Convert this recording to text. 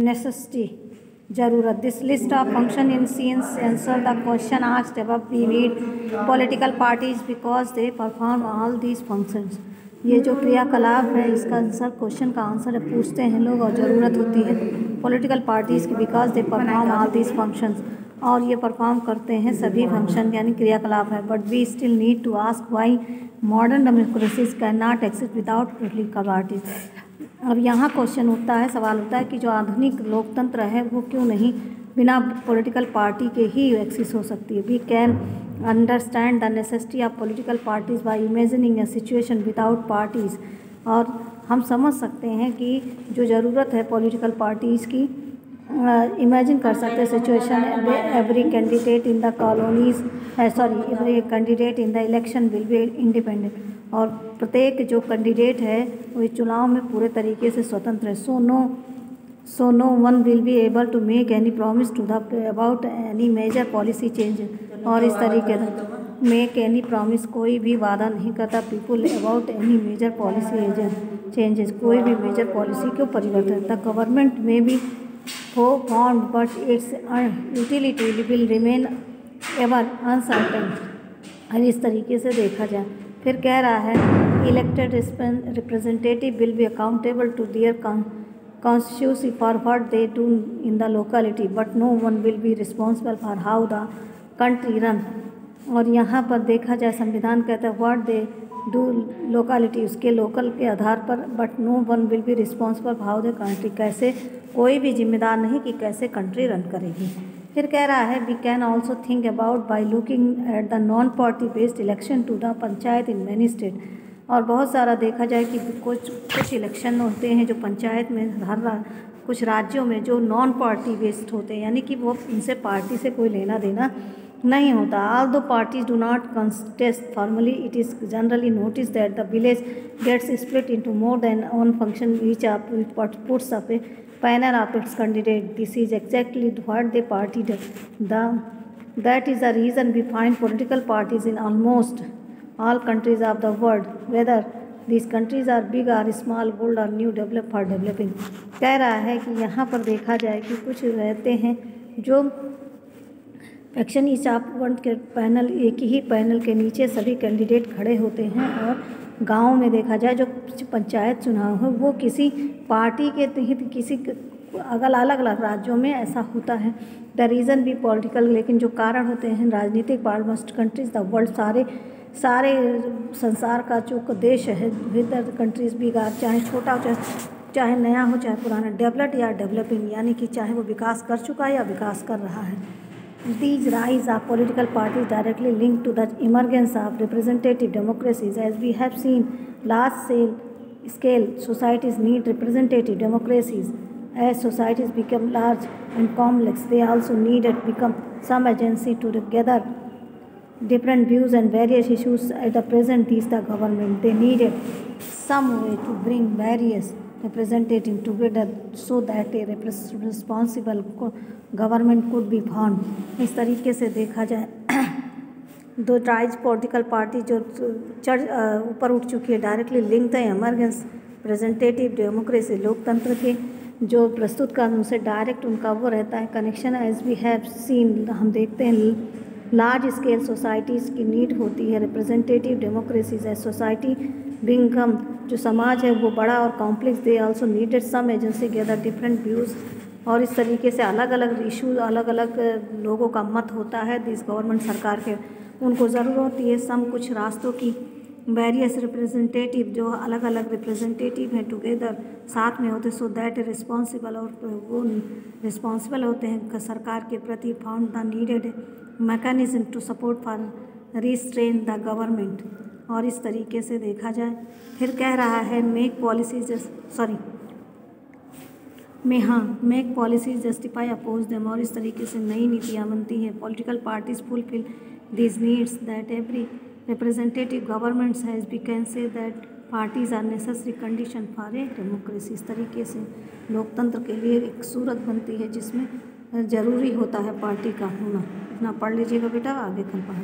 necessity ज़रूरत. This list of function in science answer the question asked above. We read political parties because they perform all these functions. ये जो क्रियाकलाप है इसका answer, question का answer है, पूछते हैं लोग और ज़रूरत होती है पॉलिटिकल पार्टीज़ की, because they perform all these functions, और ये परफॉर्म करते हैं सभी फंक्शन यानी क्रियाकलाप है. But we still need to ask why modern democracies can not exist without political parties. अब यहाँ क्वेश्चन उठता है, सवाल उठता है कि जो आधुनिक लोकतंत्र है वो क्यों नहीं बिना पॉलिटिकल पार्टी के ही एक्सिस्ट हो सकती है. We can understand the necessity of political parties by imagining a situation without parties. और हम समझ सकते हैं कि जो ज़रूरत है पॉलिटिकल पार्टीज़ की, इमेजिन कर सकते हैं situation. Every candidate in the colonies every candidate in the election will be independent. और प्रत्येक जो कैंडिडेट है वो चुनाव में पूरे तरीके से स्वतंत्र है. So no one will be able to make any promise to the about any major policy change. और इस तरीके से मेक एनी प्रॉमिस, कोई भी वादा नहीं करता people about any major policy changes, कोई भी मेजर पॉलिसी को परिवर्तन. द गवर्नमेंट में भी form but it's utility will remain ever uncertain. और इस तरीके से देखा जाए फिर कह रहा है elected representative will be accountable to their constituency for what they do in the locality, but no one will be responsible for how the country run. और यहाँ पर देखा जाए संविधान कहता है व्हाट दे डू लोकालिटी, उसके लोकल के आधार पर, but no one will be responsible for how the country, कैसे कोई भी जिम्मेदार नहीं कि कैसे कंट्री रन करेगी. फिर कह रहा है we can also think about by looking at the non party based election to the panchayat in many state. और बहुत सारा देखा जाए कि कुछ इलेक्शन होते हैं जो पंचायत में कुछ राज्यों में जो नॉन पार्टी बेस्ड होते हैं, यानी कि वो इनसे पार्टी से कोई लेना देना नहीं होता. Although parties do not contest formally, it is generally notice that the village gets split into more than one function each puts up a panel of its candidate. This is exactly what the party that is the reason we find political parties in almost all countries of the world, whether these countries are big or small, old or new, developed or developing. कह रहा है कि यहाँ पर देखा जाए कि कुछ रहते हैं जो एक्शन ईच ऑफ वन के पैनल, एक ही पैनल के नीचे सभी कैंडिडेट खड़े होते हैं. और गाँव में देखा जाए जो पंचायत चुनाव है वो किसी पार्टी के तहत किसी अलग अलग राज्यों में ऐसा होता है. द रीज़न भी पॉलिटिकल, लेकिन जो कारण होते हैं राजनीतिक. मोस्ट कंट्रीज द वर्ल्ड, सारे संसार का जो देश है विद कंट्रीज भी, चाहे छोटा हो चाहे नया हो चाहे पुराना, डेवलप्ड या डेवलपिंग, यानी कि चाहे वो विकास कर चुका है या विकास कर रहा है. These rise of political parties directly link to the emergence of representative democracies. As we have seen large scale societies need representative democracies. As societies become large and complex, they also need to become some agency to gather different views and various issues. At the present, these the government. They needed some way to bring various representatives together so that a responsible government could be formed. इस तरीके से देखा जाए दो tries political party जो ऊपर उठ चुकी है डायरेक्टली लिंक है इमरजेंस रिप्रेजेंटेटिव डेमोक्रेसी, लोकतंत्र के जो प्रस्तुत कर उनसे डायरेक्ट उनका वो रहता है connection. As we have seen, हम देखते हैं लार्ज स्केल सोसाइटीज़ की नीड होती है representative democracies. As society become, जो समाज है वो बड़ा और complex, they also needed some agency gather different views. और इस तरीके से अलग अलग इशूज़, अलग अलग लोगों का मत होता है दिस गवर्नमेंट सरकार के, उनको ज़रूरत होती है सम कुछ रास्तों की. वेरियस रिप्रेजेंटेटिव, जो अलग अलग रिप्रेजेंटेटिव हैं टुगेदर साथ में होते, सो दैट रिस्पॉन्सिबल, और वो रिस्पॉन्सिबल होते हैं सरकार के प्रति. Found the needed mechanism to support for restrain the government. और इस तरीके से देखा जाए फिर कह रहा है make policies justify oppose them. और इस तरीके से नई नीतियाँ बनती हैं. Political parties fulfil these needs that every representative governments has. We can say that parties are necessary condition for a democracy. इस तरीके से लोकतंत्र के लिए एक सूरत बनती है जिसमें ज़रूरी होता है पार्टी का होना. इतना पढ़ लीजिएगा बेटा, आगे कल पढ़ेंगे.